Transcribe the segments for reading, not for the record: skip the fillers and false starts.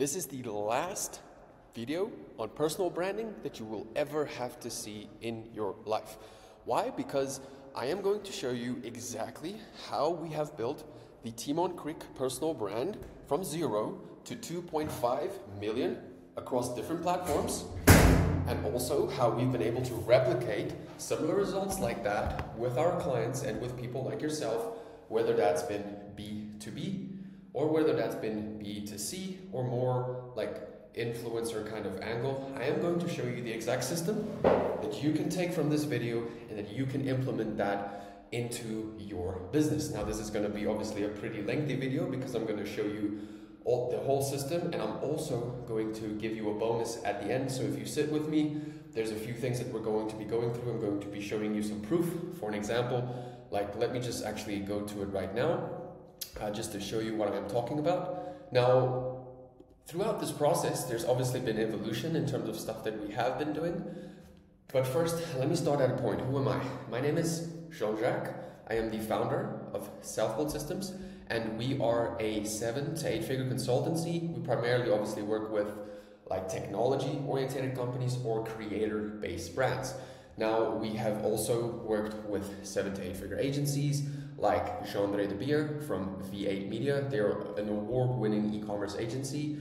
This is the last video on personal branding that you will ever have to see in your life. Why? Because I am going to show you exactly how we have built the Timon Kriek personal brand from 0 to 2.5 million across different platforms, and also how we've been able to replicate similar results like that with our clients and with people like yourself, whether that's been B2B or whether that's been B2C or more like influencer kind of angle. I am going to show you the exact system that you can take from this video and that you can implement that into your business. Now this is going to be obviously a pretty lengthy video because I'm going to show you the whole system, and I'm also going to give you a bonus at the end. So if you sit with me, there's a few things that we're going to be going through. I'm going to be showing you some proof. For an example, like let me just actually go to it right now, just to show you what I'm talking about. Now, throughout this process, there's obviously been evolution in terms of stuff that we have been doing. But first, let me start at a point. Who am I? My name is Jacques. I am the founder of Selfbuiltsystems, and we are a 7 to 8 figure consultancy. We primarily obviously work with like technology-oriented companies or creator-based brands. Now, we have also worked with 7 to 8 figure agencies like Janse from V8 Media. They're an award-winning e-commerce agency.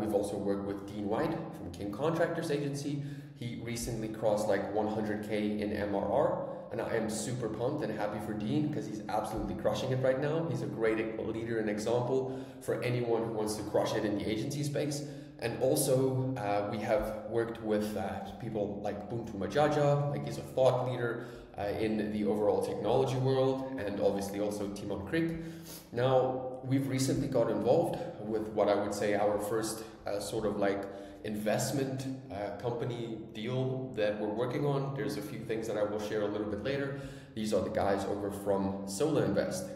We've also worked with Dean White from King Contractors Agency. He recently crossed like 100K in MRR, and I am super pumped and happy for Dean because he's absolutely crushing it right now. He's a great leader and example for anyone who wants to crush it in the agency space. And also, we have worked with people like Buntu Majaja, like he's a thought leader in the overall technology world, and obviously also Timon Kriek. Now, we've recently got involved with what I would say our first sort of like investment company deal that we're working on. There's a few things that I will share a little bit later. These are the guys over from Solar Invest.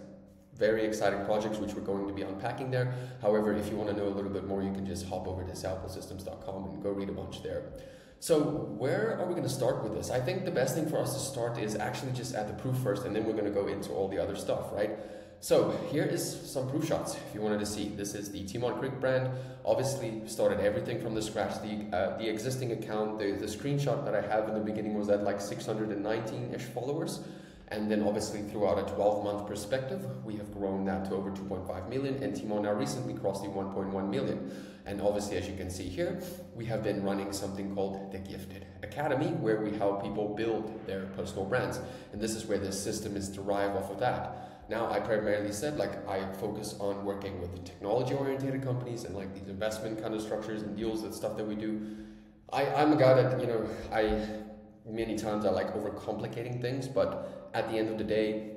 Very exciting projects which we're going to be unpacking there. However, if you want to know a little bit more, you can just hop over to selfbuiltsystems.com and go read a bunch there. So where are we going to start with this? I think the best thing for us to start is actually just at the proof first, and then we're going to go into all the other stuff, right? So here is some proof shots if you wanted to see. This is the Timon Kriek brand. Obviously started everything from the scratch. The existing account, the screenshot that I have in the beginning was at like 619-ish followers. And then obviously throughout a 12-month perspective, we have grown that to over 2.5 million, and Timon now recently crossed the 1.1 million. And obviously, as you can see here, we have been running something called the GIIFTD Academy, where we help people build their personal brands. And this is where this system is derived off of that. Now, I primarily said, like, I focus on working with technology-oriented companies and like these investment kind of structures and deals and stuff that we do. I'm a guy that, you know, many times I like overcomplicating things, but at the end of the day,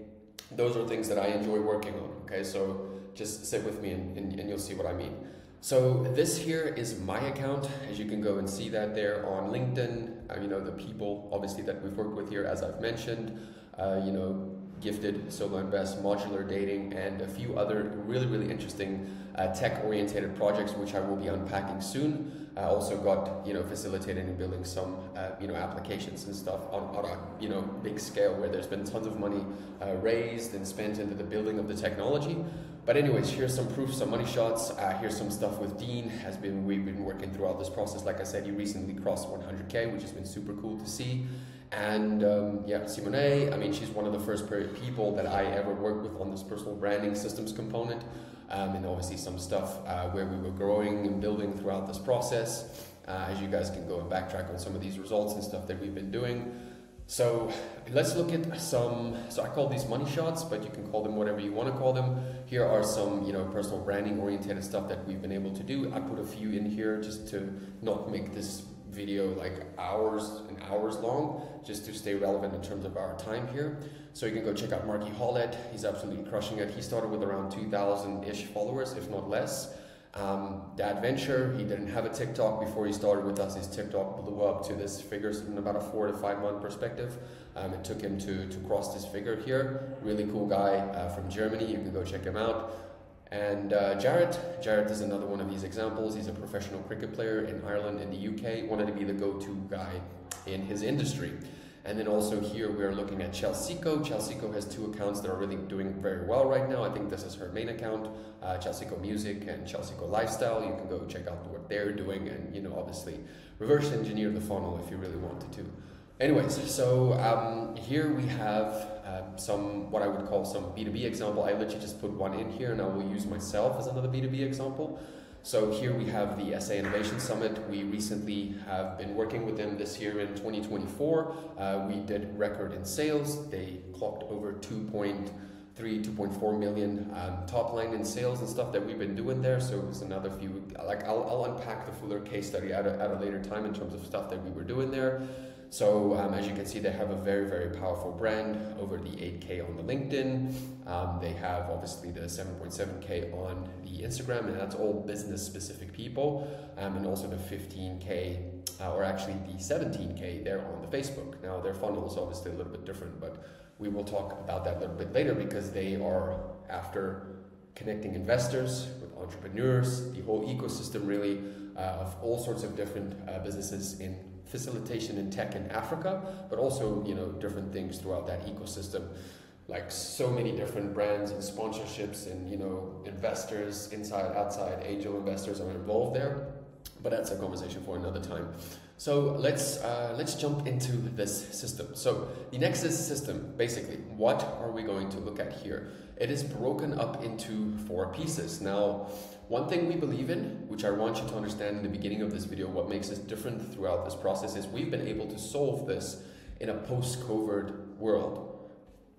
those are things that I enjoy working on, okay? So just sit with me and you'll see what I mean. So this here is my account. As you can go and see that there on LinkedIn, you know, the people obviously that we've worked with here, as I've mentioned, you know, Gifted, Solo Invest, Modular Dating, and a few other really interesting tech-oriented projects which I will be unpacking soon. I also got, you know, facilitating and building some, you know, applications and stuff on a, you know, big scale where there's been tons of money raised and spent into the building of the technology. But anyways, here's some proof, some money shots. Here's some stuff with Dean. We've been working throughout this process. Like I said, he recently crossed 100K, which has been super cool to see. And yeah, Simone, I mean, she's one of the first people that I ever worked with on this personal branding systems component. And obviously some stuff where we were growing and building throughout this process. As you guys can go and backtrack on some of these results and stuff that we've been doing. So let's look at some, so I call these money shots, but you can call them whatever you want to call them. Here are some, you know, personal branding oriented stuff that we've been able to do. I put a few in here just to not make this video like hours and hours long, just to stay relevant in terms of our time here. So you can go check out Marky Hollett. He's absolutely crushing it. He started with around 2,000-ish followers, if not less. Dad Venture, he didn't have a TikTok before he started with us. His TikTok blew up to this figure in about a 4 to 5 month perspective. It took him to cross this figure here. Really cool guy from Germany. You can go check him out. And Jarrett is another one of these examples. He's a professional cricket player in Ireland and the UK. Wanted to be the go-to guy in his industry. And then also here we're looking at Chelseco. Chelseco has 2 accounts that are really doing very well right now. I think this is her main account, Chelseco Music and Chelseco Lifestyle. You can go check out what they're doing and, you know, obviously reverse engineer the funnel if you really wanted to. Anyways, so here we have some, what I would call some B2B example. I literally just put one in here and I will use myself as another B2B example. So here we have the SA Innovation Summit. We recently have been working with them this year in 2024. We did record in sales. They clocked over 2.3, 2.4 million top line in sales and stuff that we've been doing there. So it's another few, like I'll unpack the fuller case study at a later time in terms of stuff that we were doing there. So as you can see, they have a very, very powerful brand, over the 8K on the LinkedIn. They have obviously the 7.7K on the Instagram, and that's all business specific people. And also the 15K, or actually the 17K there on the Facebook. Now their funnel is obviously a little bit different, but we will talk about that a little bit later because they are after connecting investors with entrepreneurs, the whole ecosystem really of all sorts of different businesses in facilitation in tech in Africa, but also, you know, different things throughout that ecosystem, like so many different brands and sponsorships and, you know, investors inside, outside, angel investors are involved there, but that's a conversation for another time. So let's jump into this system. So the Nexus system, basically, what are we going to look at here? It is broken up into 4 pieces. Now, one thing we believe in, which I want you to understand in the beginning of this video, what makes us different throughout this process, is we've been able to solve this in a post-COVID world.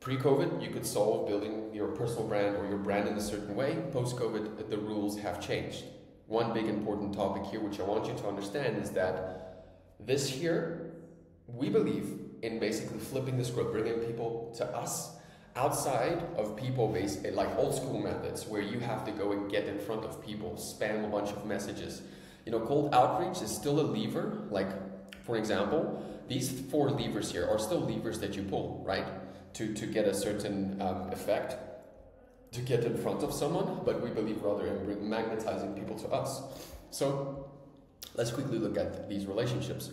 Pre-COVID, you could solve building your personal brand or your brand in a certain way. Post-COVID, the rules have changed. One big important topic here, which I want you to understand, is that this here, we believe in basically flipping the script, bringing people to us, outside of people-based, like old school methods where you have to go and get in front of people, spam a bunch of messages. You know, cold outreach is still a lever. Like, for example, these 4 levers here are still levers that you pull, right? To get a certain effect, to get in front of someone, but we believe rather in magnetizing people to us. So let's quickly look at these relationships.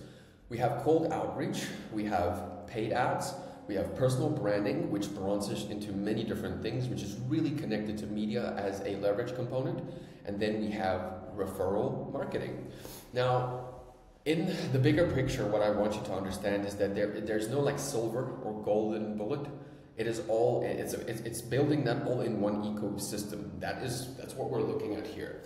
We have cold outreach, we have paid ads, we have personal branding, which branches into many different things, which is really connected to media as a leverage component. And then we have referral marketing. Now, in the bigger picture, what I want you to understand is that there's no like silver or golden bullet. It is all, it's building that all in one ecosystem. That's what we're looking at here.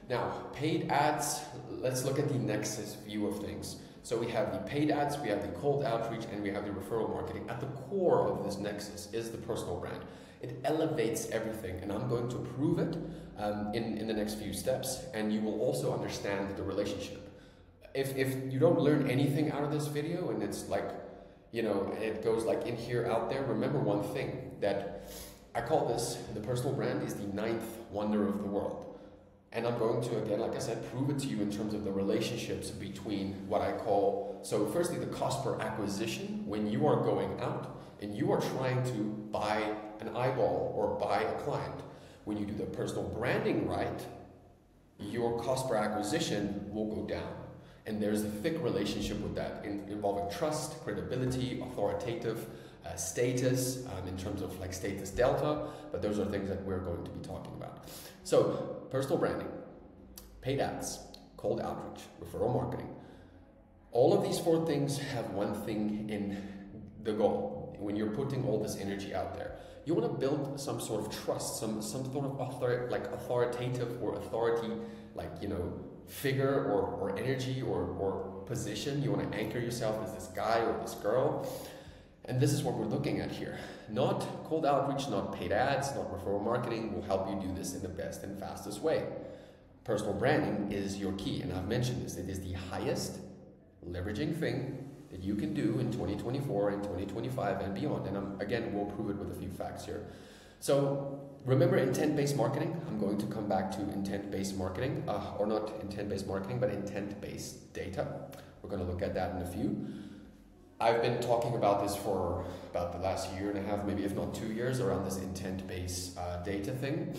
Now, paid ads, let's look at the Nexus view of things. So we have the paid ads, we have the cold outreach, and we have the referral marketing. At the core of this Nexus is the personal brand. It elevates everything, and I'm going to prove it in the next few steps, and you will also understand the relationship. If you don't learn anything out of this video, and it's like, you know, it goes like in here, out there, remember one thing, that I call this, the personal brand is the 9th wonder of the world. And I'm going to, again, like I said, prove it to you in terms of the relationships between what I call, so firstly, the cost per acquisition. When you are going out and you are trying to buy an eyeball or buy a client, when you do the personal branding right, your cost per acquisition will go down. And there's a thick relationship with that involving trust, credibility, authoritative status, in terms of like status delta, but those are things that we're going to be talking about. So, personal branding, paid ads, cold outreach, referral marketing. All of these 4 things have one thing in the goal. When you're putting all this energy out there, you want to build some sort of trust, some sort of authoritative or authority, like, you know, figure or energy or position. You want to anchor yourself as this guy or this girl. And this is what we're looking at here. Not cold outreach, not paid ads, not referral marketing will help you do this in the best and fastest way. Personal branding is your key, and I've mentioned this. It is the highest leveraging thing that you can do in 2024 and 2025 and beyond. And again, we'll prove it with a few facts here. So remember intent-based marketing? I'm going to come back to intent-based marketing, or not intent-based marketing, but intent-based data. We're going to look at that in a few. I've been talking about this for about the last year and a half, maybe if not 2 years, around this intent-based data thing,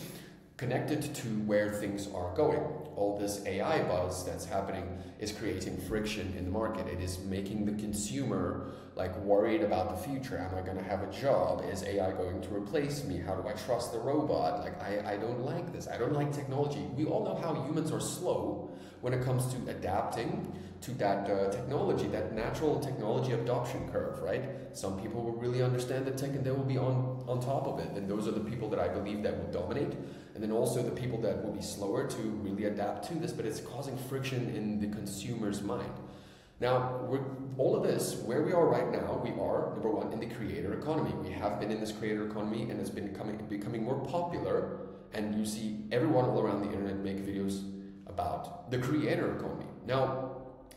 connected to where things are going. all this AI buzz that's happening is creating friction in the market. It is making the consumer like worried about the future. Am I going to have a job? Is AI going to replace me? How do I trust the robot? Like, I don't like this. I don't like technology. We all know how humans are slow when it comes to adapting to that technology, that natural technology adoption curve, right? Some people will really understand the tech and they will be on top of it. And those are the people that I believe that will dominate. And then also the people that will be slower to really adapt to this, but it's causing friction in the consumer's mind. Now, all of this, where we are right now, we are, number one, in the creator economy. We have been in this creator economy and it's been becoming more popular, and you see everyone all around the internet make videos about the creator economy. Now,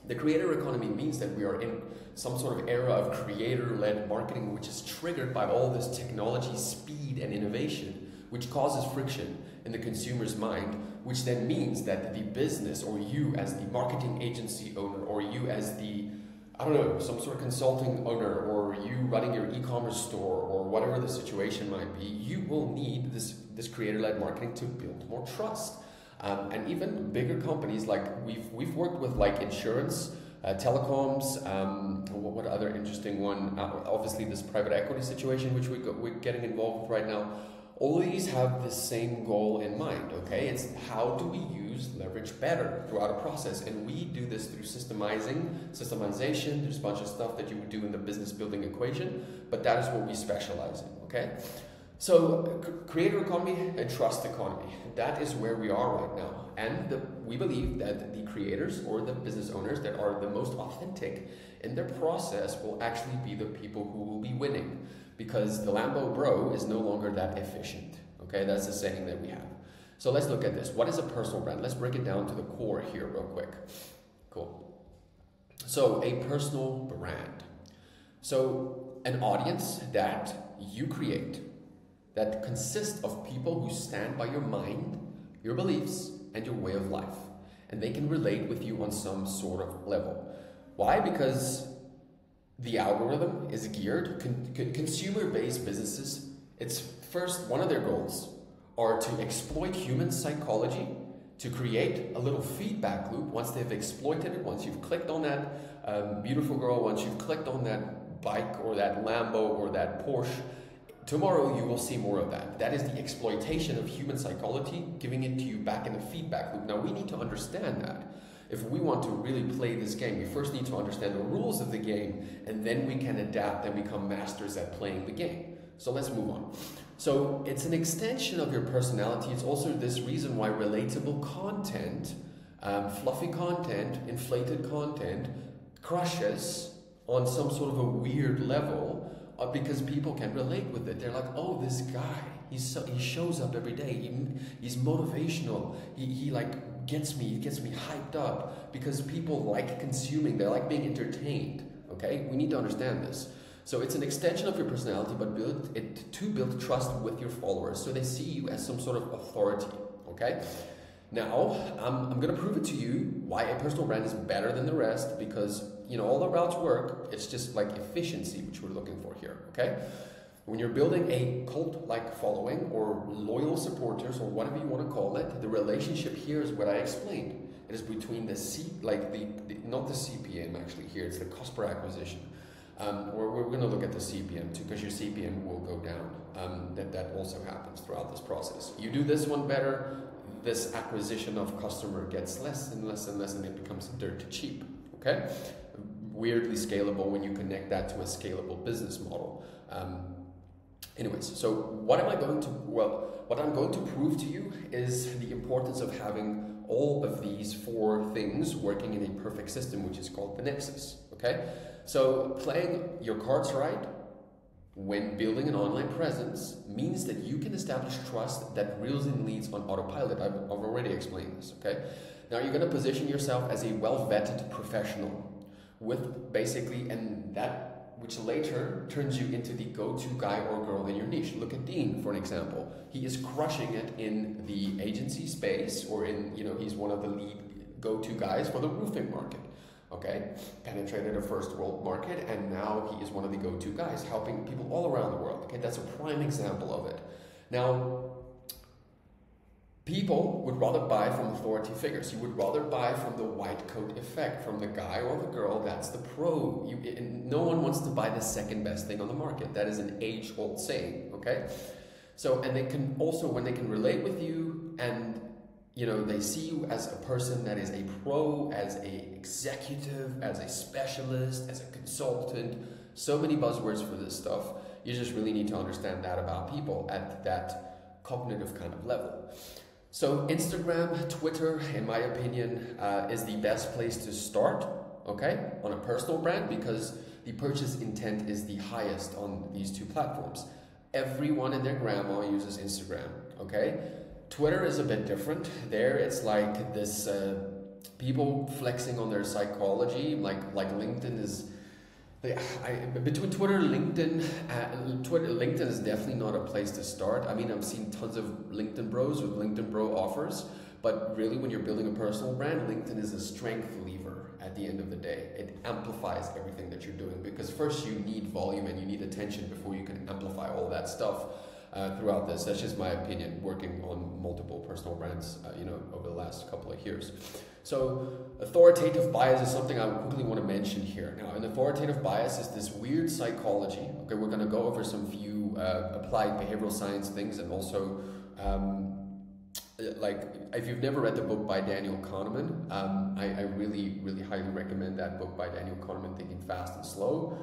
the creator economy means that we are in some sort of era of creator-led marketing, which is triggered by all this technology, speed, and innovation, which causes friction in the consumer's mind, which then means that the business, or you as the marketing agency owner, or you as the, I don't know, some sort of consulting owner, or you running your e-commerce store, or whatever the situation might be, you will need this creator-led marketing to build more trust. And even bigger companies, like we've worked with like insurance, telecoms, what other interesting one, obviously this private equity situation which we're getting involved with right now. All these have the same goal in mind, okay? It's how do we use leverage better throughout a process, and we do this through systemization. There's a bunch of stuff that you would do in the business building equation, but that is what we specialize in, okay? So, creator economy and trust economy, that is where we are right now. And we believe that the creators or the business owners that are the most authentic in their process will actually be the people who will be winning, because the Lambo bro is no longer that efficient. Okay, that's the saying that we have. So let's look at this. What is a personal brand? Let's break it down to the core here real quick. Cool. So a personal brand. So an audience that you create, that consists of people who stand by your mind, your beliefs, and your way of life. And they can relate with you on some sort of level. Why? Because the algorithm is geared, consumer-based businesses, it's first, one of their goals are to exploit human psychology to create a little feedback loop. Once they've exploited it, once you've clicked on that beautiful girl, once you've clicked on that bike or that Lambo or that Porsche, tomorrow you will see more of that. That is the exploitation of human psychology, giving it to you back in a feedback loop. Now we need to understand that. If we want to really play this game, we first need to understand the rules of the game, and then we can adapt and become masters at playing the game. So let's move on. So it's an extension of your personality. It's also this reason why relatable content, fluffy content, inflated content crushes on some sort of a weird level, because people can relate with it. They're like, oh, this guy, he shows up every day. He's motivational. He like gets me hyped up, because people like consuming. They like being entertained. Okay, we need to understand this. So it's an extension of your personality, but to build trust with your followers, so they see you as some sort of authority. Okay. Now I'm gonna prove it to you why a personal brand is better than the rest, because all the routes work. It's just like efficiency, which we're looking for here. Okay. When you're building a cult-like following or loyal supporters or whatever you want to call it, the relationship here is what I explained. It is between not the CPM actually here, it's the cost per acquisition. We're going to look at the CPM too, because your CPM will go down. That also happens throughout this process. You do this one better, this acquisition of customer gets less and less and less, and it becomes dirt cheap. Okay? Weirdly scalable when you connect that to a scalable business model. Anyways, so what I'm going to prove to you is the importance of having all of these four things working in a perfect system, which is called the Nexus. Okay? So playing your cards right when building an online presence means that you can establish trust that reels in leads on autopilot. I've already explained this. Okay? Now you're going to position yourself as a well-vetted professional with basically, and that which later turns you into the go-to guy or girl in your niche. Look at Dean, for an example. He is crushing it in the agency space, or in, he's one of the lead go-to guys for the roofing market. Okay, penetrated a first world market, and now he is one of the go-to guys, helping people all around the world. Okay, that's a prime example of it. Now, People would rather buy from authority figures. You would rather buy from the white coat effect, from the guy or the girl that's the pro. No one wants to buy the second best thing on the market. That is an age-old saying, okay? So, and they can also, when they can relate with you and, you know, they see you as a person that is a pro, as a executive, as a specialist, as a consultant, so many buzzwords for this stuff. You just really need to understand that about people at that cognitive kind of level. So Instagram, Twitter, in my opinion, is the best place to start, okay, on a personal brand, because the purchase intent is the highest on these two platforms. Everyone and their grandma uses Instagram, okay? Twitter is a bit different. There it's like this people flexing on their psychology, like LinkedIn is... between Twitter, LinkedIn is definitely not a place to start. I mean, I've seen tons of LinkedIn bros with LinkedIn bro offers, but really when you're building a personal brand, LinkedIn is a strength lever at the end of the day. It amplifies everything that you're doing, because first you need volume and you need attention before you can amplify all that stuff throughout this. That's just my opinion, working on multiple personal brands, you know, over the last couple of years. So authoritative bias is something I quickly want to mention here. Now, an authoritative bias is this weird psychology. Okay, we're going to go over some few applied behavioral science things, and also like if you've never read the book by Daniel Kahneman, I really, really highly recommend that book by Daniel Kahneman, Thinking Fast and Slow.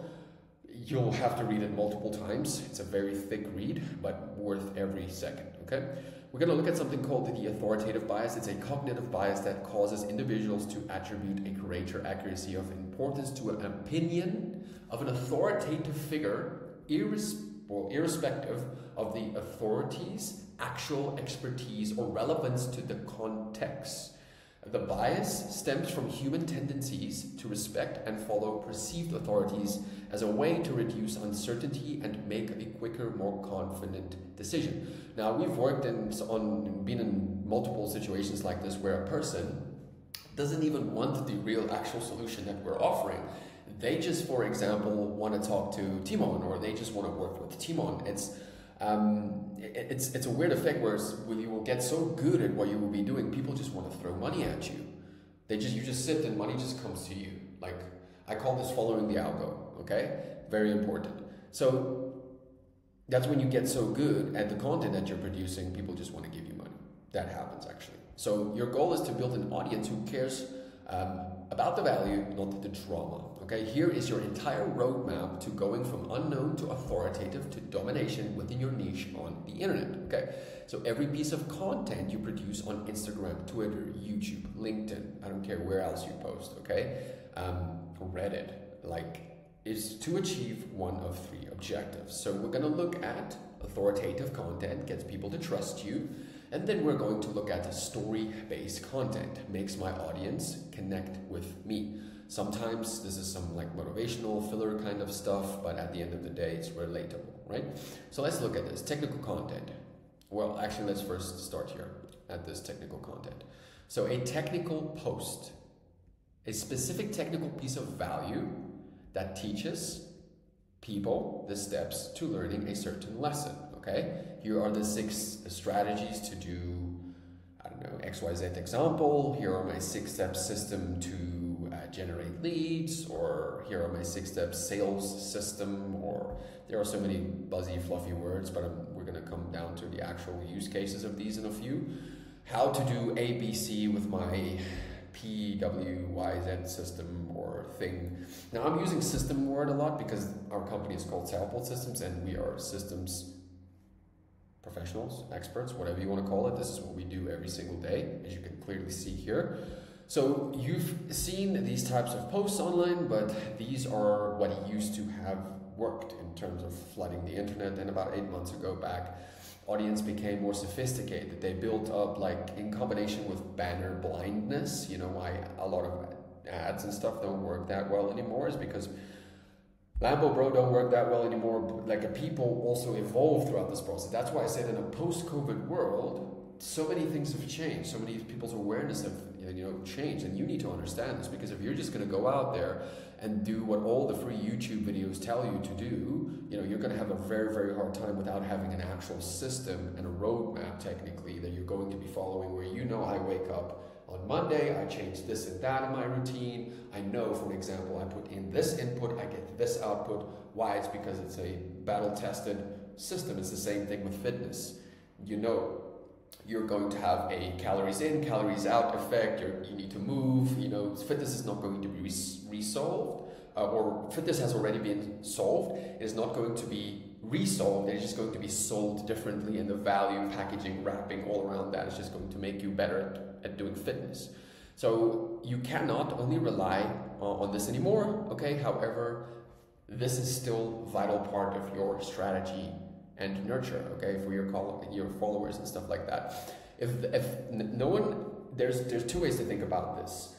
You'll have to read it multiple times. It's a very thick read, but worth every second, okay? We're going to look at something called the authoritative bias. It's a cognitive bias that causes individuals to attribute a greater accuracy of importance to an opinion of an authoritative figure, irrespective of the authority's actual expertise or relevance to the context. The bias stems from human tendencies to respect and follow perceived authorities as a way to reduce uncertainty and make a quicker, more confident decision. Now, we've been in multiple situations like this where a person doesn't even want the real actual solution that we're offering. They just, for example, want to talk to Timon, or they just want to work with Timon. It's a weird effect where you will get so good at what you will be doing, people just want to throw money at you. You just sit and money just comes to you. Like, I call this following the algo, okay? Very important. So that's when you get so good at the content that you're producing, people just want to give you money. That happens actually. So your goal is to build an audience who cares about the value, not the drama. Okay, here is your entire roadmap to going from unknown to authoritative to domination within your niche on the internet. Okay, so every piece of content you produce on Instagram, Twitter, YouTube, LinkedIn, I don't care where else you post, okay, Reddit, is to achieve one of three objectives. So we're going to look at authoritative content, gets people to trust you. And then we're going to look at story-based content, makes my audience connect with me. Sometimes this is some motivational filler kind of stuff, but at the end of the day, it's relatable, right? So let's look at this. Technical content. Well, actually, let's first start here at this technical content. So a technical post, a specific technical piece of value that teaches people the steps to learning a certain lesson. Okay, here are the 6 strategies to do, I don't know, XYZ example. Here are my 6-step system to generate leads, or here are my 6-step sales system, or there are so many buzzy, fluffy words, but we're going to come down to the actual use cases of these in a few. How to do ABC with my PWYZ system or thing. Now, I'm using system word a lot because our company is called Selfbuiltsystems and we are systems professionals, experts, whatever you want to call it. This is what we do every single day, as you can clearly see here. So you've seen these types of posts online, but these are what used to have worked in terms of flooding the internet. And about 8 months ago back, audience became more sophisticated. They built up, in combination with banner blindness, you know why a lot of ads and stuff don't work that well anymore is because Lambo Bro don't work that well anymore. People also evolve throughout this process. That's why I said in a post-COVID world, so many things have changed. So many people's awareness change. And you need to understand this, because if you're just going to go out there and do what all the free YouTube videos tell you to do, you're going to have a very, very hard time without having an actual system and a roadmap technically that you're going to be following, where I wake up on Monday, I change this and that in my routine. I know, for example, I put in this input, I get this output. Why? It's because it's a battle-tested system. It's the same thing with fitness. You're going to have a calories in, calories out effect. You need to move. Fitness is not going to be resolved, or fitness has already been solved. It is not going to be resolved. It's just going to be sold differently, and the value, packaging, wrapping, all around that is just going to make you better at doing fitness. So you cannot only rely on this anymore. Okay. However, this is still a vital part of your strategy and nurture, okay, for your followers and stuff like that. There's two ways to think about this.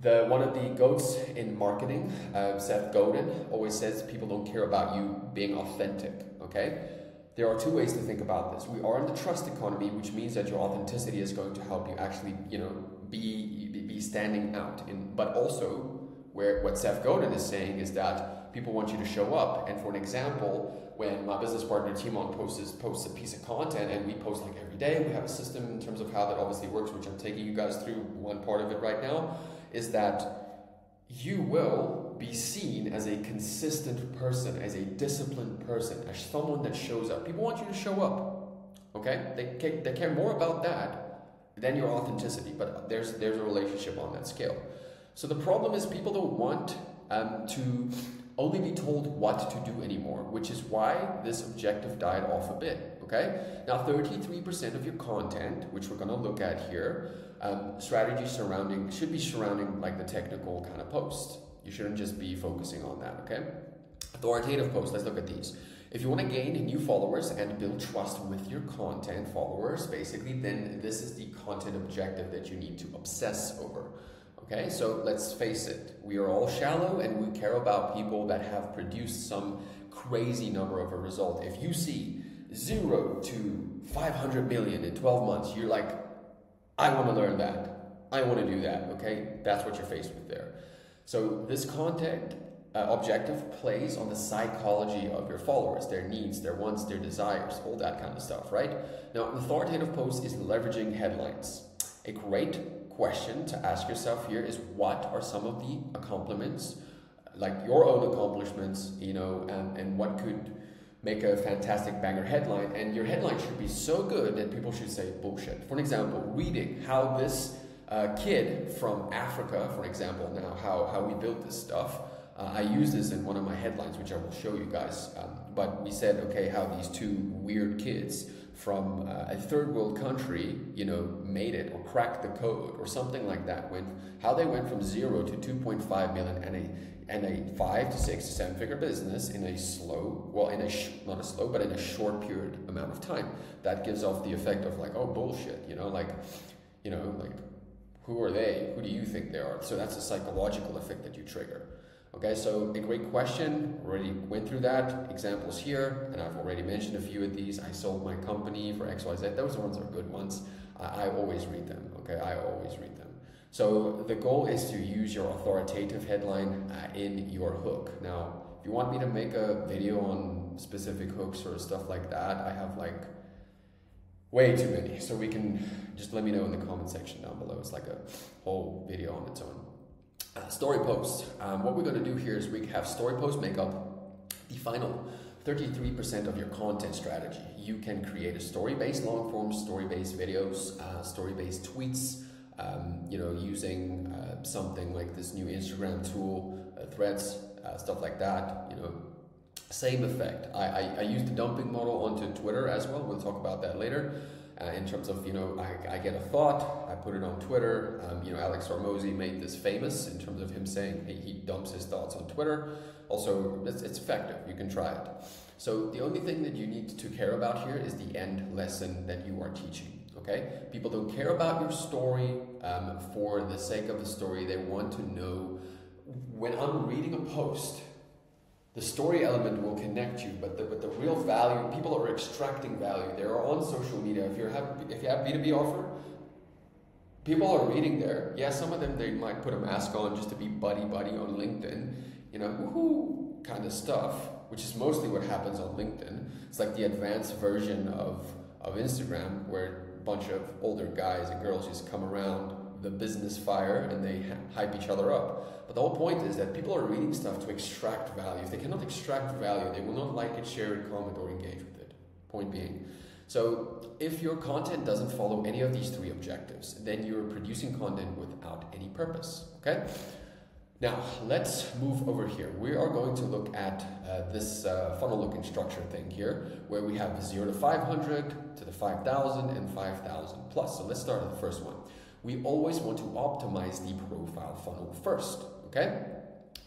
One of the goats in marketing, Seth Godin, always says people don't care about you being authentic, okay? There are two ways to think about this. We are in the trust economy, which means that your authenticity is going to help you actually, be standing out. But also, what Seth Godin is saying is that people want you to show up. And for an example, when my business partner Timon posts a piece of content, and we post like every day, we have a system in terms of how that obviously works, which I'm taking you guys through one part of it right now, is that you will be seen as a consistent person, as a disciplined person, as someone that shows up. People want you to show up, okay? They care more about that than your authenticity, but there's a relationship on that scale. So the problem is people don't want to only be told what to do anymore, which is why this objective died off a bit, okay? Now 33% of your content, which we're gonna look at here, strategy should be surrounding like the technical kind of post. You shouldn't just be focusing on that, okay? Authoritative posts, let's look at these. If you want to gain new followers and build trust with your content followers, basically, then this is the content objective that you need to obsess over. Okay, so let's face it, we are all shallow and we care about people that have produced some crazy number of a result. If you see 0 to 500 million in 12 months, you're like, I want to learn that. I want to do that, okay? That's what you're faced with there. So this content objective plays on the psychology of your followers, their needs, their wants, their desires, all that kind of stuff, right? Now, an authoritative post is leveraging headlines. A great question to ask yourself here is, what are some of the accomplishments, like your own accomplishments, and what could make a fantastic banger headline? And your headline should be so good that people should say bullshit. For an example, reading how this kid from Africa, for example, now how we built this stuff. I use this in one of my headlines, which I will show you guys. But we said, okay, how these two weird kids from a third world country, made it or cracked the code or something like that. How they went from 0 to 2.5 million and a 5 to 6 to 7 figure business in a short period amount of time. That gives off the effect of like, oh bullshit, who are they? Who do you think they are? So that's a psychological effect that you trigger. Okay, so a great question, already went through that, examples here, and I've already mentioned a few of these. I sold my company for XYZ, those ones are good ones. I always read them, okay, I always read them. So the goal is to use your authoritative headline in your hook. Now, if you want me to make a video on specific hooks or stuff like that, I have like way too many, so we can just let me know in the comment section down below. It's like a whole video on its own. Story posts. What we're going to do here is we have story posts make up the final 33% of your content strategy. You can create a story-based long form, story-based videos, story-based tweets, using something like this new Instagram tool, Threads, stuff like that, same effect. I use the dumping model onto Twitter as well. We'll talk about that later. In terms of, I get a thought, I put it on Twitter. Alex Hormozy made this famous in terms of him saying he dumps his thoughts on Twitter. Also, it's effective. You can try it. So the only thing that you need to care about here is the end lesson that you are teaching. Okay? People don't care about your story for the sake of the story. They want to know, when I'm reading a post, the story element will connect you, but the real value, people are extracting value. They are on social media. If you have B2B offer, people are reading there. Yeah, some of them, they might put a mask on just to be buddy-buddy on LinkedIn, you know, woohoo kind of stuff, which is mostly what happens on LinkedIn. It's like the advanced version of Instagram, where a bunch of older guys and girls just come around the business fire and they hype each other up. But the whole point is that people are reading stuff to extract value. If they cannot extract value, they will not like it, share it, comment, or engage with it. Point being. So if your content doesn't follow any of these three objectives, then you're producing content without any purpose, okay? Now, let's move over here. We are going to look at this funnel looking structure thing here, where we have 0 to 500, to the 5,000, and 5,000 plus. So let's start with the first one. We always want to optimize the profile funnel first, okay?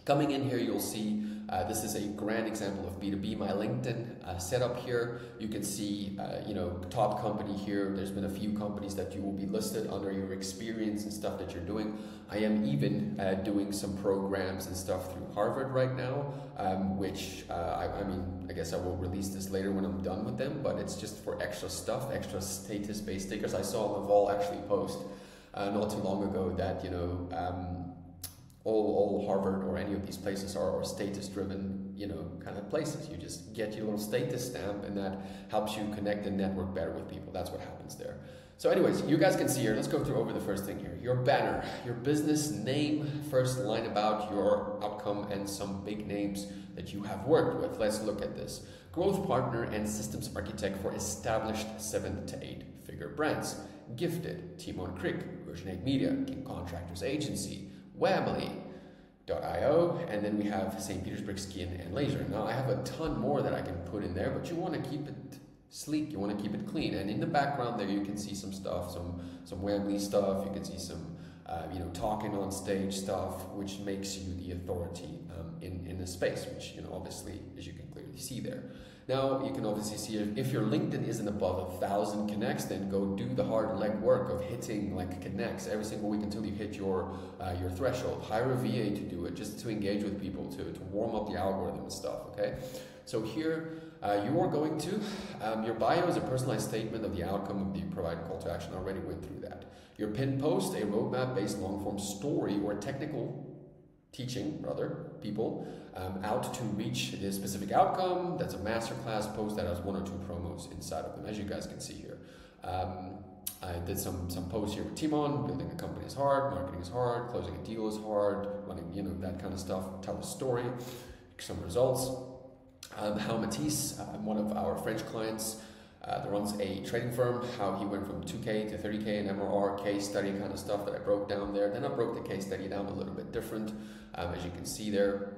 Coming in here, you'll see this is a grand example of B2B, my LinkedIn setup here. You can see, you know, top company here. There's been a few companies that you will be listed under your experience and stuff that you're doing. I am even doing some programs and stuff through Harvard right now, which I mean, I guess I will release this later when I'm done with them, but it's just for extra stuff, extra status-based stickers. I saw Naval actually post not too long ago that, you know, all Harvard or any of these places are status-driven, you know, kind of places. You just get your little status stamp, and that helps you connect and network better with people. That's what happens there. So anyways, you guys can see here, let's go through over the first thing here. Your banner, your business name, first line about your outcome, and some big names that you have worked with. Let's look at this. Growth partner and systems architect for established 7 to 8 figure brands. GIIFTD, Timon Kriek, Version 8 Media, King Contractors Agency, Whamly.io, and then we have St. Petersburg Skin and Laser. Now I have a ton more that I can put in there, but you want to keep it sleek, you want to keep it clean. And in the background there you can see some stuff, some Whamly stuff, you can see some you know, talking on stage stuff, which makes you the authority in the space, which, you know, obviously, as you can clearly see there. Now you can obviously see if your LinkedIn isn't above 1,000 connects, then go do the hard leg work of hitting like connects every single week until you hit your threshold. Hire a VA to do it, just to engage with people, to warm up the algorithm and stuff, okay? So here you are going to, your bio is a personalized statement of the outcome of the provided call to action. I already went through that. Your pinned post, a roadmap-based long-form story or technical teaching, rather, people out to reach the specific outcome. That's a masterclass post that has 1 or 2 promos inside of them, as you guys can see here. I did some posts here with Timon. Building a company is hard, marketing is hard, closing a deal is hard, running, you know, that kind of stuff. Tell a story, some results. How Matisse, one of our French clients, that runs a trading firm, how he went from 2K to 30K in MRR, case study kind of stuff that I broke down there. Then I broke the case study down a little bit different, as you can see there.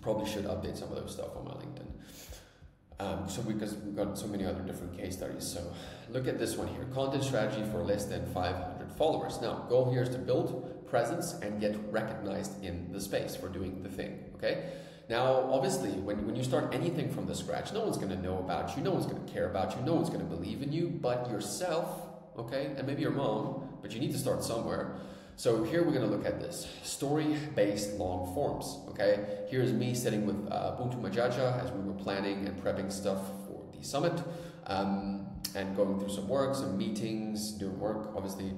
Probably should update some of those stuff on my LinkedIn. Because we've got so many other different case studies. So look at this one here, content strategy for less than 500 followers. Now, goal here is to build presence and get recognized in the space for doing the thing, okay? Now, obviously, when you start anything from the scratch, no one's going to know about you, no one's going to care about you, no one's going to believe in you, but yourself, okay, and maybe your mom, but you need to start somewhere. So here we're going to look at this, story-based long forms, okay? Here's me sitting with Ubuntu Majaja as we were planning and prepping stuff for the summit, and going through some work, some meetings, doing work, obviously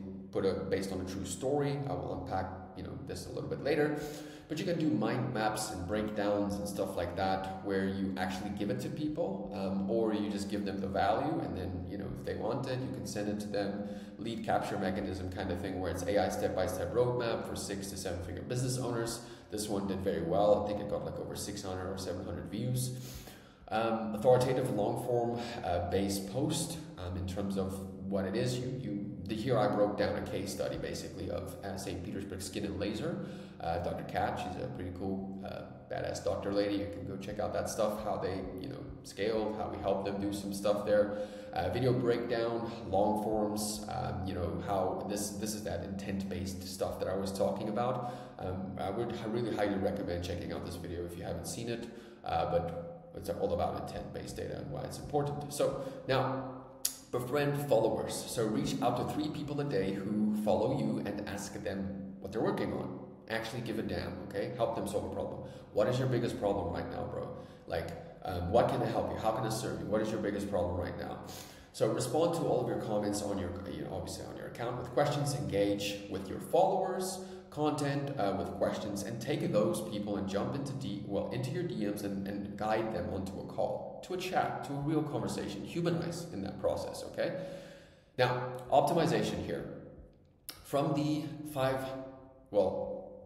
based on a true story. I will unpack, you know, this a little bit later. But you can do mind maps and breakdowns and stuff like that, where you actually give it to people, or you just give them the value, and then, you know, if they want it, you can send it to them. Lead capture mechanism kind of thing, where it's AI step-by-step roadmap for 6 to 7 figure business owners. This one did very well. I think it got like over 600 or 700 views. Authoritative long-form based post in terms of what it is. Here I broke down a case study basically of St. Petersburg Skin and Laser. Dr. Kat, she's a pretty cool, badass doctor lady. You can go check out that stuff, how they, you know, scaled, how we helped them do some stuff there. Video breakdown, long forms, you know, how this is that intent-based stuff that I was talking about. I really highly recommend checking out this video if you haven't seen it, but it's all about intent-based data and why it's important. So now, befriend followers. So reach out to 3 people a day who follow you and ask them what they're working on. Actually give a damn, okay? Help them solve a problem. What is your biggest problem right now, bro? Like, what can I help you? How can I serve you? What is your biggest problem right now? So respond to all of your comments on your, obviously on your account with questions, engage with your followers, content with questions, and take those people and jump into into your DMs and guide them onto a call, to a chat, to a real conversation. Humanize in that process, okay? Now, optimization here. From the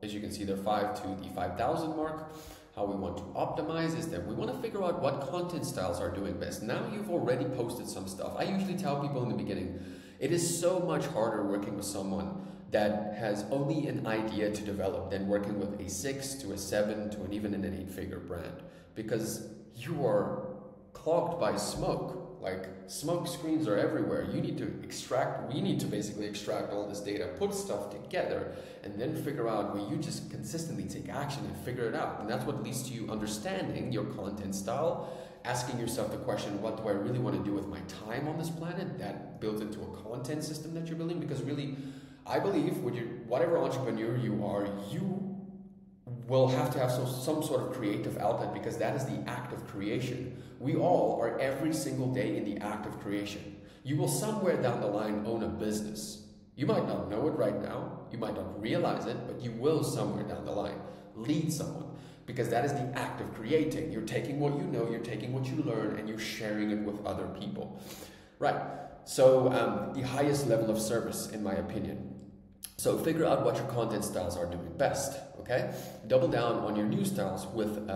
as you can see, the 5 to the 5,000 mark, how we want to optimize is that we want to figure out what content styles are doing best. Now you've already posted some stuff. I usually tell people in the beginning, it is so much harder working with someone that has only an idea to develop than working with a 6 to a 7 to even an 8-figure brand, because you are clogged by smoke. Like, smoke screens are everywhere. We need to basically extract all this data, put stuff together, and then figure out where you just consistently take action and figure it out. And that's what leads to you understanding your content style, asking yourself the question, what do I really want to do with my time on this planet? That builds into a content system that you're building, because really, I believe whatever entrepreneur you are, you will have to have some sort of creative outlet, because that is the act of creation. We all are every single day in the act of creation. You will somewhere down the line own a business. You might not know it right now, you might not realize it, but you will somewhere down the line lead someone, because that is the act of creating. You're taking what you know, you're taking what you learn, and you're sharing it with other people. Right, so the highest level of service, in my opinion. So figure out what your content styles are doing best, okay? Double down on your new styles with,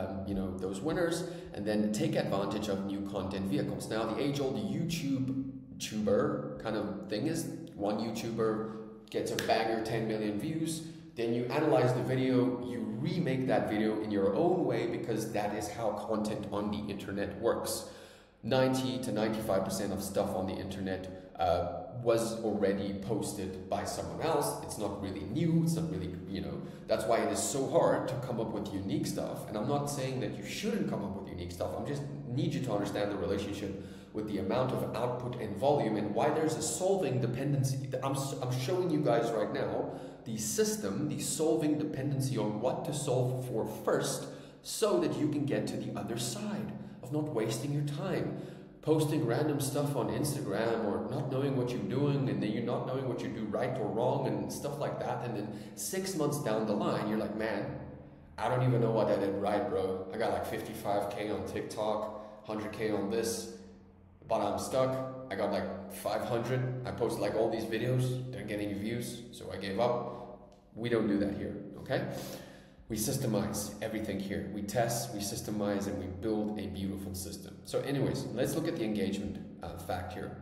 those winners, and then take advantage of new content vehicles. Now, the age-old YouTuber kind of thing is, one YouTuber gets a banger, 10 million views, then you analyze the video, you remake that video in your own way, because that is how content on the internet works. 90 to 95% of stuff on the internet was already posted by someone else. It's not really new, it's not really, that's why it is so hard to come up with unique stuff. And I'm not saying that you shouldn't come up with unique stuff, I just need you to understand the relationship with the amount of output and volume, and why there's a solving dependency. I'm showing you guys right now the solving dependency on what to solve for first, so that you can get to the other side of not wasting your time posting random stuff on Instagram, or not knowing what you're doing, and then you're not knowing what you do right or wrong and stuff like that. And then 6 months down the line, you're like, man, I don't even know what I did right, bro. I got like 55K on TikTok, 100K on this, but I'm stuck. I got like 500. I posted like all these videos, didn't get any views, so I gave up. We don't do that here, okay? We systemize everything here. We test, we systemize, and we build a beautiful system. So anyways, let's look at the engagement fact here.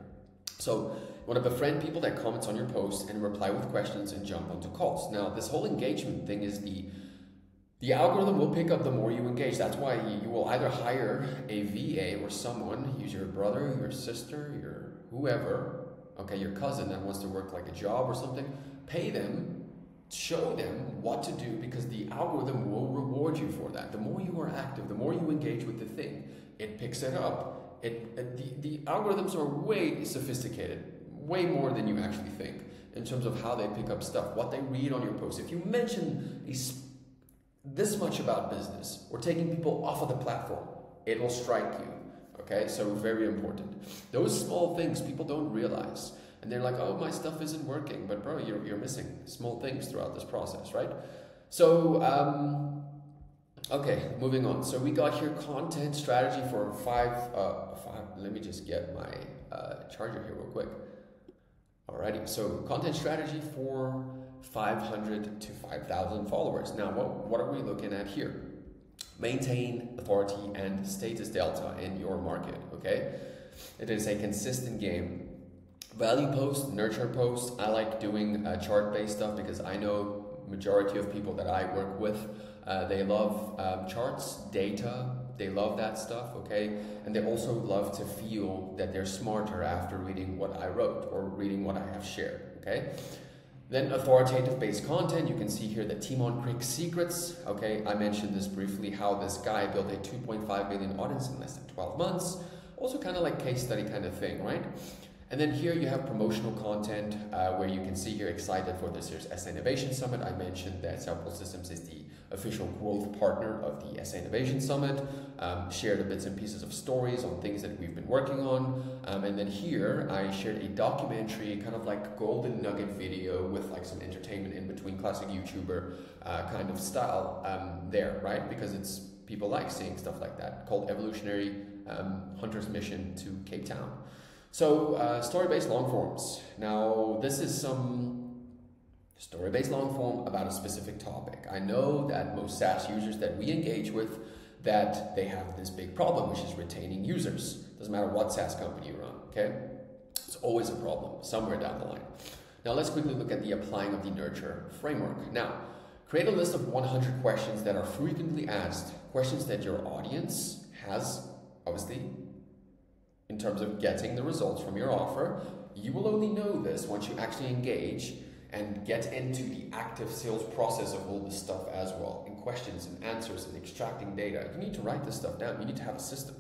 So you want to befriend people that comment on your post and reply with questions and jump onto calls. Now, this whole engagement thing is the algorithm will pick up the more you engage. That's why you will either hire a VA or someone, use your brother, your sister, your whoever, okay, your cousin that wants to work like a job or something, pay them, show them what to do, because the algorithm will reward you for that. The more you are active, the more you engage with the thing, it picks it up. The algorithms are way sophisticated, way more than you actually think, in terms of how they pick up stuff, what they read on your post. If you mention this much about business or taking people off of the platform, it will strike you, okay? So very important. Those small things people don't realize. And they're like, oh, my stuff isn't working. But bro, you're missing small things throughout this process, right? So, okay, moving on. So we got here content strategy for five, let me just get my charger here real quick. Alrighty, so content strategy for 500 to 5,000 followers. Now, what are we looking at here? Maintain authority and status delta in your market, okay? It is a consistent game. Value posts, nurture posts. I like doing chart-based stuff, because I know majority of people that I work with, they love charts, data, they love that stuff, okay? And they also love to feel that they're smarter after reading what I wrote or reading what I have shared, okay? Then authoritative-based content. You can see here the Timon Kriek secrets, okay? I mentioned this briefly, how this guy built a 2.5 million audience in less than 12 months. Also kind of like case study kind of thing, right? And then here you have promotional content where you can see here excited for this year's SA Innovation Summit. I mentioned that Selfbuiltsystems is the official growth partner of the SA Innovation Summit. Shared the bits and pieces of stories on things that we've been working on. And then here I shared a documentary, kind of like golden nugget video with like some entertainment in between, classic YouTuber kind of style there, right? Because it's people like seeing stuff like that, called Evolutionary Hunter's Mission to Cape Town. So story-based long forms. Now this is some story-based long form about a specific topic. I know that most SaaS users that we engage with, that they have this big problem, which is retaining users. Doesn't matter what SaaS company you run, okay? It's always a problem somewhere down the line. Now let's quickly look at the applying of the nurture framework. Now, create a list of 100 questions that are frequently asked, questions that your audience has, obviously, in terms of getting the results from your offer. You will only know this once you actually engage and get into the active sales process of all this stuff as well, in questions and answers and extracting data. You need to write this stuff down. You need to have a system.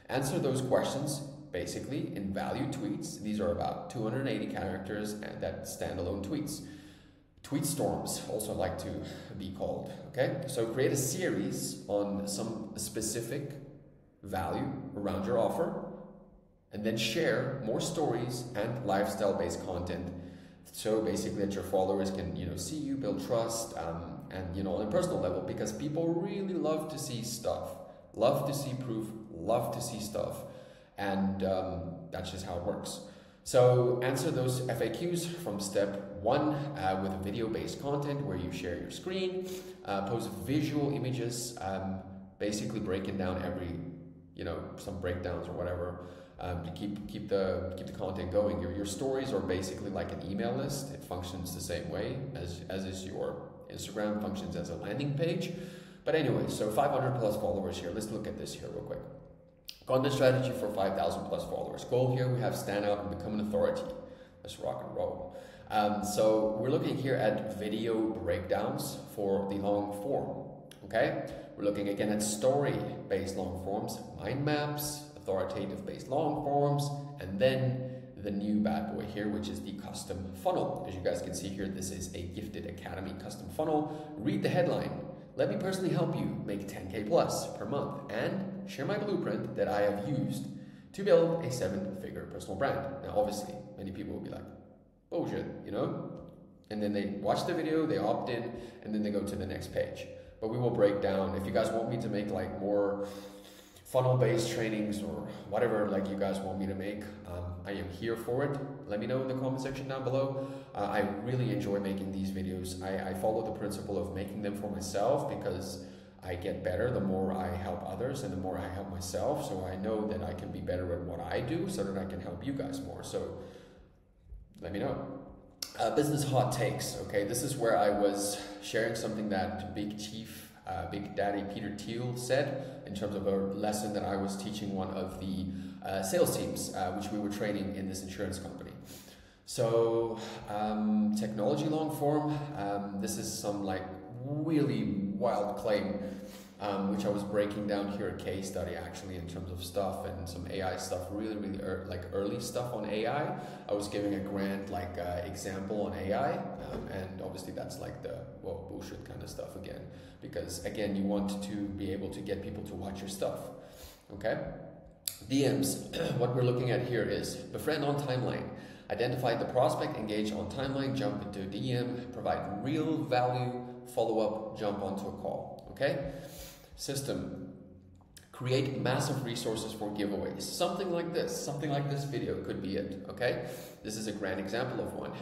Answer those questions basically in value tweets. These are about 280 characters and that standalone tweets. Tweet storms also like to be called, okay? So create a series on some specific value around your offer, and then share more stories and lifestyle-based content. So basically that your followers can, see you, build trust, and, on a personal level, because people really love to see stuff, love to see proof, love to see stuff. And that's just how it works. So answer those FAQs from step 1 with a video-based content where you share your screen, post visual images, basically breaking down every, some breakdowns or whatever. To keep the content going. Your stories are basically like an email list. It functions the same way as is your Instagram, functions as a landing page. But anyway, so 500 plus followers here. Let's look at this here real quick. Content strategy for 5,000 plus followers. Goal here, we have stand out and become an authority. Let's rock and roll. So we're looking here at video breakdowns for the long form. Okay, we're looking again at story-based long forms, mind maps, authoritative-based long forms, and then the new bad boy here, which is the custom funnel. As you guys can see here, this is a GIIFTD Academy custom funnel. Read the headline. Let me personally help you make 10K plus per month and share my blueprint that I have used to build a 7-figure personal brand. Now, obviously, many people will be like, bullshit, And then they watch the video, they opt in, and then they go to the next page. But we will break down, if you guys want me to make like more funnel-based trainings or whatever like you guys want me to make, I am here for it. Let me know in the comment section down below. I really enjoy making these videos. I follow the principle of making them for myself because I get better the more I help others and the more I help myself. So I know that I can be better at what I do so that I can help you guys more. So let me know. Business hot takes. Okay, this is where I was sharing something that Big Daddy Peter Thiel said in terms of a lesson that I was teaching one of the sales teams, which we were training in this insurance company. So technology long form, this is some like really wild claim, which I was breaking down here, a case study actually in terms of stuff and some AI stuff, really early stuff on AI. I was giving a grand example on AI, and obviously that's like the bullshit kind of stuff again, because again you want to be able to get people to watch your stuff. Okay, DMs. What we're looking at here is befriend on timeline. Identify the prospect, engage on timeline, jump into DM, provide real value, follow up, jump onto a call. Okay. System. Create massive resources for giveaways. Something like this video could be it. Okay. This is a grand example of one.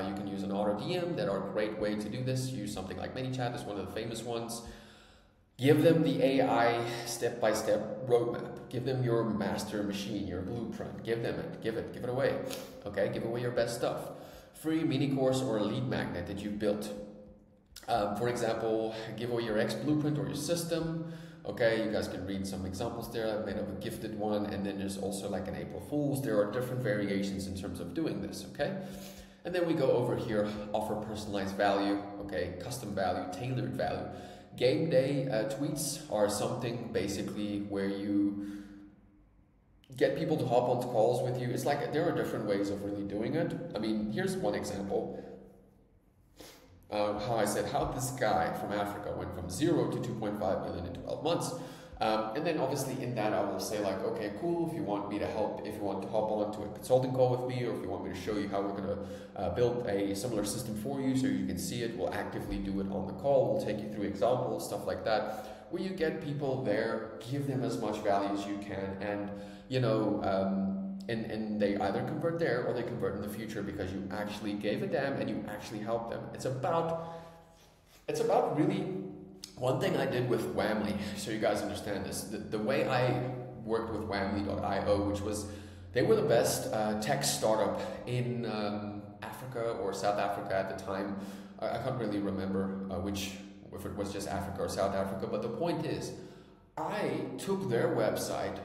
You can use an auto DM that are a great way to do this. Use something like ManyChat is one of the famous ones. Give them the AI step-by-step roadmap. Give them your master machine, your blueprint. Give them it. Give it away. Okay, give away your best stuff. Free mini course or a lead magnet that you've built. For example, give away your X blueprint or your system. Okay, you guys can read some examples there. I've made up a gifted one, and then there's also like an April Fool's. There are different variations in terms of doing this. Okay, and then we go over here. Offer personalized value. Okay, custom value, tailored value. Game day tweets are something basically where you get people to hop onto calls with you. It's like there are different ways of really doing it. I mean, here's one example. How I said how this guy from Africa went from 0 to 2.5 million in 12 months. And then obviously in that I will say like, okay, cool, if you want me to help, if you want to hop on to a consulting call with me, or if you want me to show you how we're going to build a similar system for you so you can see it, we'll actively do it on the call, we'll take you through examples, stuff like that, where you get people there, give them as much value as you can, and you know, and they either convert there or they convert in the future because you actually gave a damn and you actually helped them. It's about really. One thing I did with Whamly, so you guys understand this, the way I worked with Whamly.io, which was, they were the best tech startup in Africa or South Africa at the time. I can't really remember if it was just Africa or South Africa, but the point is, I took their website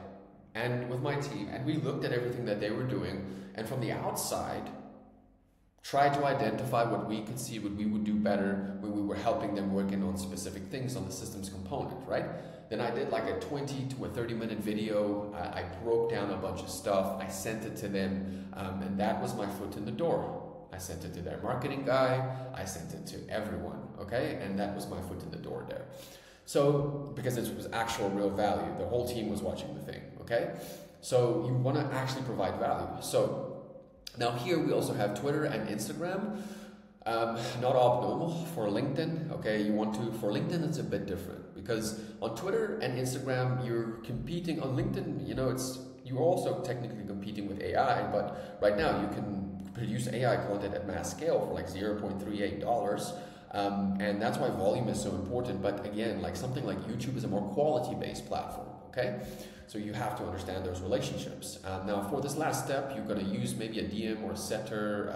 and with my team, and we looked at everything that they were doing, and from the outside, try to identify what we could see, what we would do better when we were helping them working on specific things on the systems component, right? Then I did like a 20 to a 30-minute video. I broke down a bunch of stuff. I sent it to them, and that was my foot in the door. I sent it to their marketing guy. I sent it to everyone, okay? And that was my foot in the door there. So, because this was actual real value, the whole team was watching the thing, okay? So you want to actually provide value. So now here we also have Twitter and Instagram, not abnormal for LinkedIn. Okay, for LinkedIn it's a bit different because on Twitter and Instagram you're competing. On LinkedIn, you know, you're also technically competing with AI, but right now you can produce AI content at mass scale for like $0.38. And that's why volume is so important. But again, like something like YouTube is a more quality-based platform, okay? So you have to understand those relationships. Now for this last step, you're going to use maybe a DM or a setter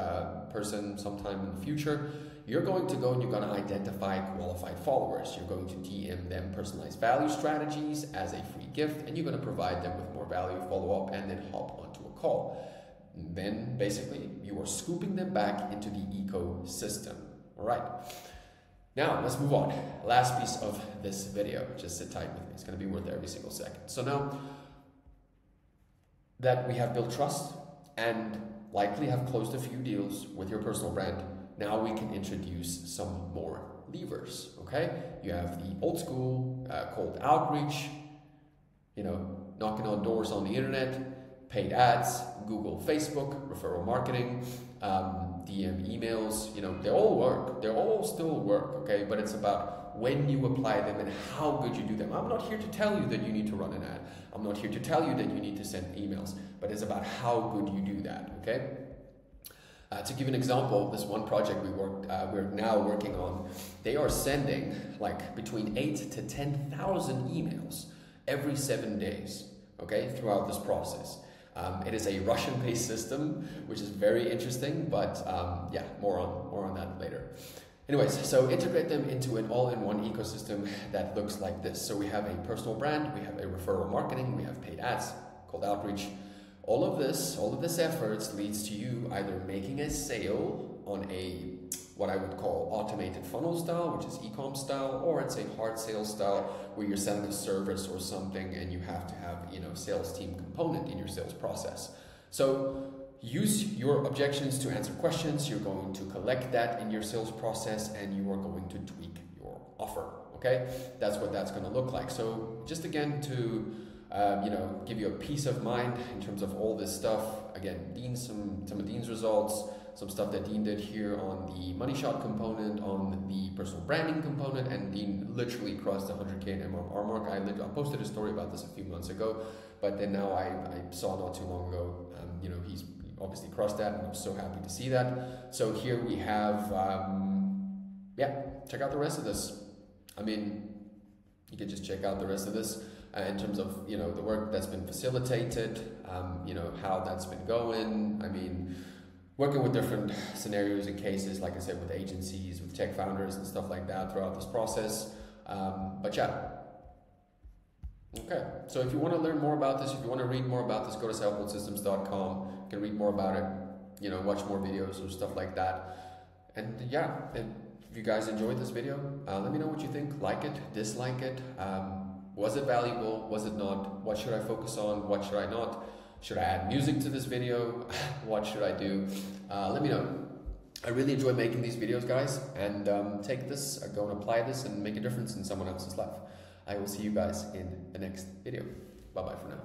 person sometime in the future. You're going to go and you're going to identify qualified followers. You're going to DM them personalized value strategies as a free gift, and you're going to provide them with more value, follow up, and then hop onto a call. Then basically you are scooping them back into the ecosystem. All right. Now, let's move on. Last piece of this video. Just sit tight with me. It's going to be worth every single second. So now that we have built trust and likely have closed a few deals with your personal brand, now we can introduce some more levers, okay? You have the old school cold outreach, you know, knocking on doors on the internet, paid ads, Google, Facebook, referral marketing, DM emails, you know, they all work. They all still work, okay? But it's about when you apply them and how good you do them. I'm not here to tell you that you need to run an ad. I'm not here to tell you that you need to send emails, but it's about how good you do that, okay? To give an example, this one project we're now working on, they are sending like between 8 to 10,000 emails every 7 days, okay, throughout this process. It is a Russian-based system, which is very interesting, but yeah, more on that later. Anyways, so integrate them into an all-in-one ecosystem that looks like this. So we have a personal brand, we have a referral marketing, we have paid ads, cold outreach. All of this efforts leads to you either making a sale on a what I would call automated funnel style, which is e-com style, or it's a hard sales style where you're selling a service or something and you have to have, you know, sales team component in your sales process. So use your objections to answer questions. You're going to collect that in your sales process and you are going to tweak your offer, okay? That's what that's going to look like. So just again to you know, give you a peace of mind in terms of all this stuff. Again, some of Dean's results, some stuff that Dean did here on the money shot component, on the personal branding component, and Dean literally crossed the 100K in MRR mark. I posted a story about this a few months ago, but then now I saw not too long ago, you know, he's obviously crossed that, and I'm so happy to see that. So here we have, yeah, check out the rest of this. I mean, you can just check out the rest of this. In terms of, you know, the work that's been facilitated, you know, how that's been going. I mean, working with different scenarios and cases, like I said, with agencies, with tech founders and stuff like that throughout this process. But yeah. Okay, so if you want to learn more about this, if you want to read more about this, go to selfbuiltsystems.com. You can read more about it, you know, watch more videos or stuff like that. And yeah, if you guys enjoyed this video, let me know what you think. Like it, dislike it. Was it valuable? Was it not? What should I focus on? What should I not? Should I add music to this video? What should I do? Let me know. I really enjoy making these videos, guys, and take this, go and apply this and make a difference in someone else's life. I will see you guys in the next video. Bye-bye for now.